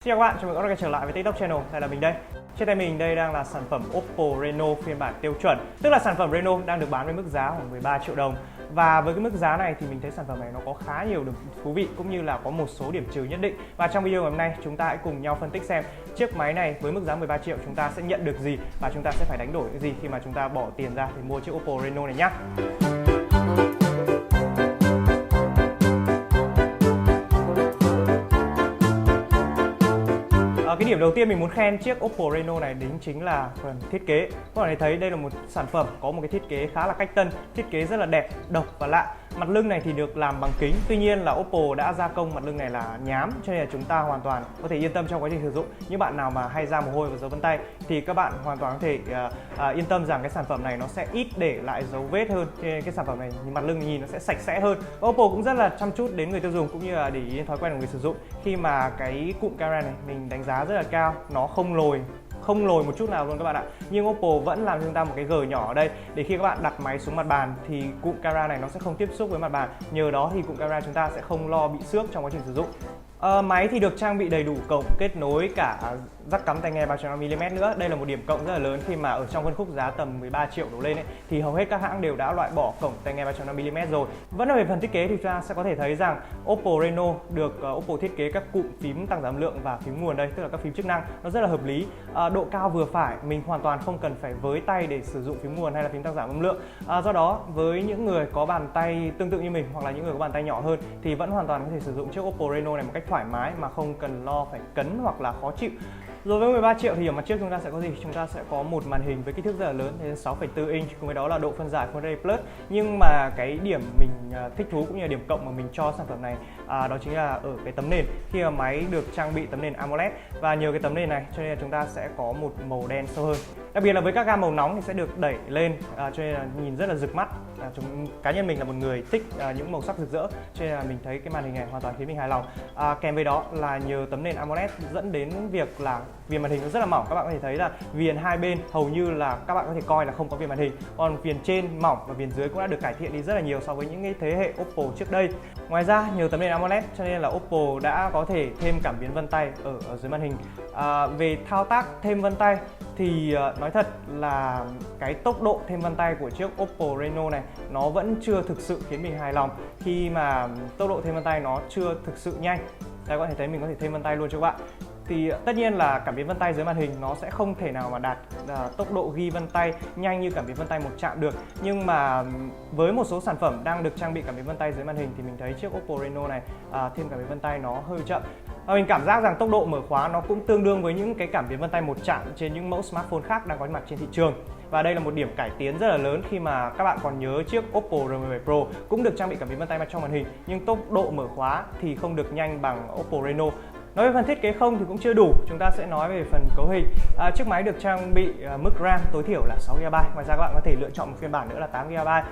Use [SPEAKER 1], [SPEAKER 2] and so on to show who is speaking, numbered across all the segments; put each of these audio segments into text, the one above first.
[SPEAKER 1] Xin chào các bạn, chào mừng các bạn quay trở lại với TikTok Channel. Đây là mình đây. Trên tay mình đây đang là sản phẩm Oppo Reno phiên bản tiêu chuẩn, tức là sản phẩm Reno đang được bán với mức giá khoảng 13 triệu đồng. Và với cái mức giá này thì mình thấy sản phẩm này nó có khá nhiều điểm thú vị cũng như là có một số điểm trừ nhất định. Và trong video ngày hôm nay chúng ta hãy cùng nhau phân tích xem chiếc máy này với mức giá 13 triệu chúng ta sẽ nhận được gì và chúng ta sẽ phải đánh đổi cái gì khi mà chúng ta bỏ tiền ra để mua chiếc Oppo Reno này nhé. Cái điểm đầu tiên mình muốn khen chiếc Oppo Reno này đến chính là phần thiết kế. Các bạn thấy đây là một sản phẩm có một cái thiết kế khá là cách tân, thiết kế rất là đẹp, độc và lạ. Mặt lưng này thì được làm bằng kính, tuy nhiên là Oppo đã gia công mặt lưng này là nhám, cho nên là chúng ta hoàn toàn có thể yên tâm trong quá trình sử dụng. Những bạn nào mà hay ra mồ hôi và dấu vân tay thì các bạn hoàn toàn có thể yên tâm rằng cái sản phẩm này nó sẽ ít để lại dấu vết hơn. Cho nên cái sản phẩm này mặt lưng nhìn nó sẽ sạch sẽ hơn. Oppo cũng rất là chăm chút đến người tiêu dùng cũng như là để ý đến thói quen của người sử dụng. Khi mà cái cụm camera này mình đánh giá rất là cao, nó không lồi một chút nào luôn các bạn ạ. Nhưng Oppo vẫn làm cho chúng ta một cái gờ nhỏ ở đây để khi các bạn đặt máy xuống mặt bàn thì cụm camera này nó sẽ không tiếp xúc với mặt bàn. Nhờ đó thì cụm camera chúng ta sẽ không lo bị xước trong quá trình sử dụng. Máy thì được trang bị đầy đủ cổng kết nối cả jack cắm tai nghe 3.5mm nữa. Đây là một điểm cộng rất là lớn khi mà ở trong phân khúc giá tầm 13 triệu đổ lên ấy, thì hầu hết các hãng đều đã loại bỏ cổng tai nghe 3.5mm rồi. Vẫn là về phần thiết kế thì chúng ta sẽ có thể thấy rằng Oppo Reno được Oppo thiết kế các cụm phím tăng giảm âm lượng và phím nguồn đây, tức là các phím chức năng nó rất là hợp lý. Độ cao vừa phải, mình hoàn toàn không cần phải với tay để sử dụng phím nguồn hay là phím tăng giảm âm lượng. Do đó với những người có bàn tay tương tự như mình hoặc là những người có bàn tay nhỏ hơn thì vẫn hoàn toàn có thể sử dụng chiếc Oppo Reno này một cách thoải mái mà không cần lo phải cấn hoặc là khó chịu. Rồi với 13 triệu thì ở mặt trước chúng ta sẽ có gì? Chúng ta sẽ có một màn hình với kích thước rất là lớn đến 6,4 inch, cùng với đó là độ phân giải Full HD Plus. Nhưng mà cái điểm mình thích thú cũng như là điểm cộng mà mình cho sản phẩm này đó chính là ở cái tấm nền. Khi mà máy được trang bị tấm nền AMOLED và nhờ cái tấm nền này cho nên là chúng ta sẽ có một màu đen sâu hơn. Đặc biệt là với các gam màu nóng thì sẽ được đẩy lên cho nên là nhìn rất là rực mắt. Cá nhân mình là một người thích những màu sắc rực rỡ cho nên là mình thấy cái màn hình này hoàn toàn khiến mình hài lòng. Kèm với đó là nhờ tấm nền AMOLED dẫn đến việc là viền màn hình nó rất là mỏng. Các bạn có thể thấy là viền hai bên hầu như là các bạn có thể coi là không có viền màn hình, còn viền trên mỏng và viền dưới cũng đã được cải thiện đi rất là nhiều so với những cái thế hệ Oppo trước đây. Ngoài ra nhờ tấm nền AMOLED cho nên là Oppo đã có thể thêm cảm biến vân tay ở dưới màn hình. Về thao tác thêm vân tay thì nói thật là cái tốc độ thêm vân tay của chiếc Oppo Reno này nó vẫn chưa thực sự khiến mình hài lòng, khi mà tốc độ thêm vân tay nó chưa thực sự nhanh. Đây, các bạn thấy mình có thể thêm vân tay luôn cho các bạn. Thì tất nhiên là cảm biến vân tay dưới màn hình nó sẽ không thể nào mà đạt tốc độ ghi vân tay nhanh như cảm biến vân tay một chạm được. Nhưng mà với một số sản phẩm đang được trang bị cảm biến vân tay dưới màn hình thì mình thấy chiếc Oppo Reno này thêm cảm biến vân tay nó hơi chậm. Và mình cảm giác rằng tốc độ mở khóa nó cũng tương đương với những cái cảm biến vân tay một chạm trên những mẫu smartphone khác đang có mặt trên thị trường. Và đây là một điểm cải tiến rất là lớn khi mà các bạn còn nhớ chiếc Oppo R17 Pro cũng được trang bị cảm biến vân tay trong màn hình, nhưng tốc độ mở khóa thì không được nhanh bằng Oppo Reno. Nói về phần thiết kế không thì cũng chưa đủ, chúng ta sẽ nói về phần cấu hình. Chiếc máy được trang bị mức RAM tối thiểu là 6GB, ngoài ra các bạn có thể lựa chọn một phiên bản nữa là 8GB.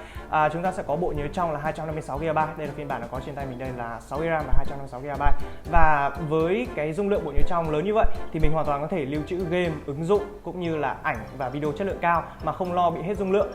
[SPEAKER 1] Chúng ta sẽ có bộ nhớ trong là 256GB, đây là phiên bản nó có trên tay mình đây là 6GB RAM và 256GB. Và với cái dung lượng bộ nhớ trong lớn như vậy thì mình hoàn toàn có thể lưu trữ game, ứng dụng cũng như là ảnh và video chất lượng cao mà không lo bị hết dung lượng.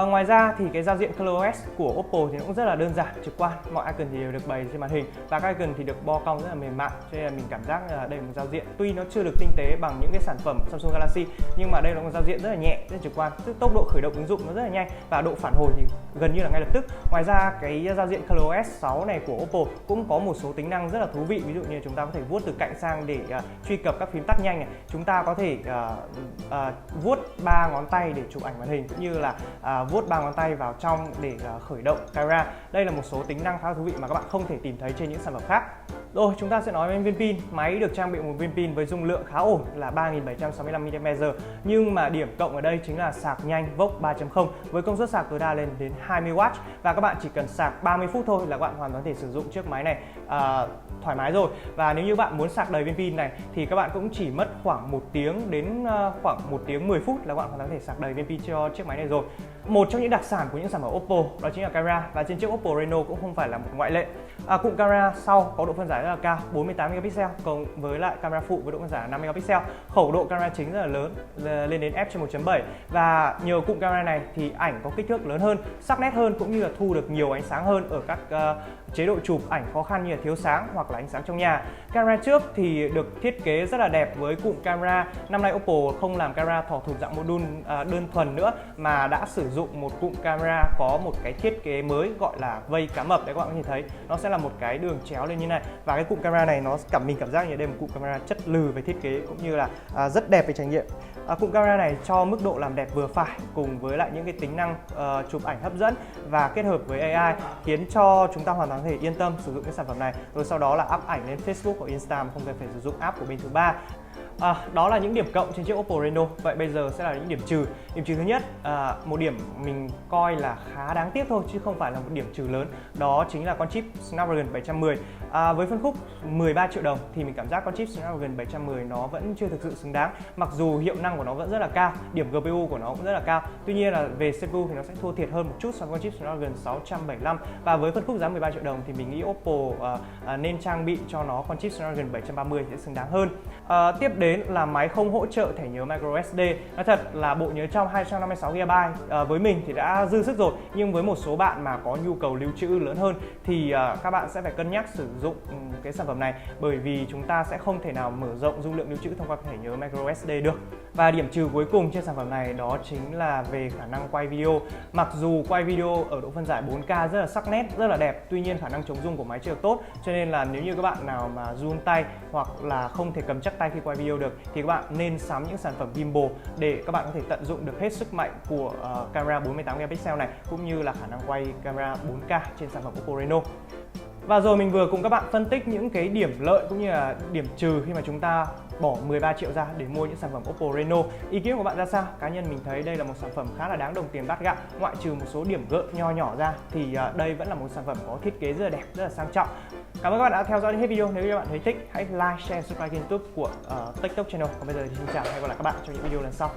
[SPEAKER 1] Ngoài ra thì cái giao diện ColorOS của Oppo thì nó cũng rất là đơn giản, trực quan. Mọi icon thì đều được bày trên màn hình và các icon thì được bo cong rất là mềm mại, cho nên là mình cảm giác là đây là một giao diện tuy nó chưa được tinh tế bằng những cái sản phẩm Samsung Galaxy, nhưng mà đây là một giao diện rất là nhẹ, rất là trực quan. Tức tốc độ khởi động ứng dụng nó rất là nhanh và độ phản hồi thì gần như là ngay lập tức. Ngoài ra cái giao diện ColorOS 6 này của Oppo cũng có một số tính năng rất là thú vị, ví dụ như chúng ta có thể vuốt từ cạnh sang để truy cập các phím tắt nhanh này. Chúng ta có thể vuốt 3 ngón tay để chụp ảnh màn hình, cũng như là vuốt 3 ngón tay vào trong để khởi động camera. Đây là một số tính năng khá thú vị mà các bạn không thể tìm thấy trên những sản phẩm khác. Rồi chúng ta sẽ nói về viên pin. Máy được trang bị một viên pin với dung lượng khá ổn là 3765mAh, nhưng mà điểm cộng ở đây chính là sạc nhanh VOOC 3.0 với công suất sạc tối đa lên đến 20W, và các bạn chỉ cần sạc 30 phút thôi là các bạn hoàn toàn có thể sử dụng chiếc máy này thoải mái rồi. Và nếu như bạn muốn sạc đầy viên pin này thì các bạn cũng chỉ mất khoảng 1 tiếng đến khoảng 1 tiếng 10 phút là các bạn hoàn toàn có thể sạc đầy viên pin cho chiếc máy này rồi. Một trong những đặc sản của những sản phẩm Oppo đó chính là camera, và trên chiếc Oppo Reno cũng không phải là một ngoại lệ. Cụm camera sau có độ phân giải rất là cao, 48 megapixel, cộng với lại camera phụ với độ phân giải là 5 megapixel. Khẩu độ camera chính rất là lớn, lên đến f/1.7, và nhờ cụm camera này thì ảnh có kích thước lớn hơn, sắc nét hơn, cũng như là thu được nhiều ánh sáng hơn ở các chế độ chụp ảnh khó khăn như là thiếu sáng hoặc là ánh sáng trong nhà. Camera trước thì được thiết kế rất là đẹp với cụm camera. Năm nay Oppo không làm camera thỏ thụp dạng module đơn thuần nữa mà đã sử dụng một cụm camera có một cái thiết kế mới gọi là vây cá mập. Đấy các bạn có thể thấy nó sẽ là một cái đường chéo lên như này, và cái cụm camera này nó mình cảm giác như đây là một cụm camera chất lừ về thiết kế cũng như là rất đẹp về trải nghiệm. Cụm camera này cho mức độ làm đẹp vừa phải cùng với lại những cái tính năng chụp ảnh hấp dẫn và kết hợp với AI khiến cho chúng ta hoàn toàn có thể yên tâm sử dụng cái sản phẩm này, rồi sau đó là up ảnh lên Facebook hoặc Instagram, không cần phải sử dụng app của bên thứ ba. Đó là những điểm cộng trên chiếc Oppo Reno. Vậy bây giờ sẽ là những điểm trừ. Điểm trừ thứ nhất, một điểm mình coi là khá đáng tiếc thôi chứ không phải là một điểm trừ lớn, đó chính là con chip Snapdragon 710. Với phân khúc 13 triệu đồng thì mình cảm giác con chip Snapdragon 710 nó vẫn chưa thực sự xứng đáng. Mặc dù hiệu năng của nó vẫn rất là cao, điểm GPU của nó cũng rất là cao, tuy nhiên là về CPU thì nó sẽ thua thiệt hơn một chút so với con chip Snapdragon 675. Và với phân khúc giá 13 triệu đồng thì mình nghĩ Oppo nên trang bị cho nó con chip Snapdragon 730 sẽ xứng đáng hơn. Tiếp đến là máy không hỗ trợ thẻ nhớ microSD. Nói thật là bộ nhớ trong 256GB với mình thì đã dư sức rồi, nhưng với một số bạn mà có nhu cầu lưu trữ lớn hơn thì các bạn sẽ phải cân nhắc sử dụng cái sản phẩm này, bởi vì chúng ta sẽ không thể nào mở rộng dung lượng lưu trữ thông qua thẻ nhớ microSD được. Và điểm trừ cuối cùng trên sản phẩm này đó chính là về khả năng quay video. Mặc dù quay video ở độ phân giải 4K rất là sắc nét, rất là đẹp, tuy nhiên khả năng chống rung của máy chưa được tốt, cho nên là nếu như các bạn nào mà run tay hoặc là không thể cầm chắc tay khi quay video được thì các bạn nên sắm những sản phẩm gimbal để các bạn có thể tận dụng được hết sức mạnh của camera 48 megapixel này, cũng như là khả năng quay camera 4K trên sản phẩm Oppo Reno. Và rồi mình vừa cùng các bạn phân tích những cái điểm lợi cũng như là điểm trừ khi mà chúng ta bỏ 13 triệu ra để mua những sản phẩm Oppo Reno. Ý kiến của bạn ra sao? Cá nhân mình thấy đây là một sản phẩm khá là đáng đồng tiền bát gạo. Ngoại trừ một số điểm gợi nho nhỏ ra thì đây vẫn là một sản phẩm có thiết kế rất là đẹp, rất là sang trọng. Cảm ơn các bạn đã theo dõi đến hết video. Nếu như các bạn thấy thích, hãy like, share, subscribe kênh YouTube của TechTok Channel. Còn bây giờ thì xin chào và hẹn gặp lại các bạn trong những video lần sau.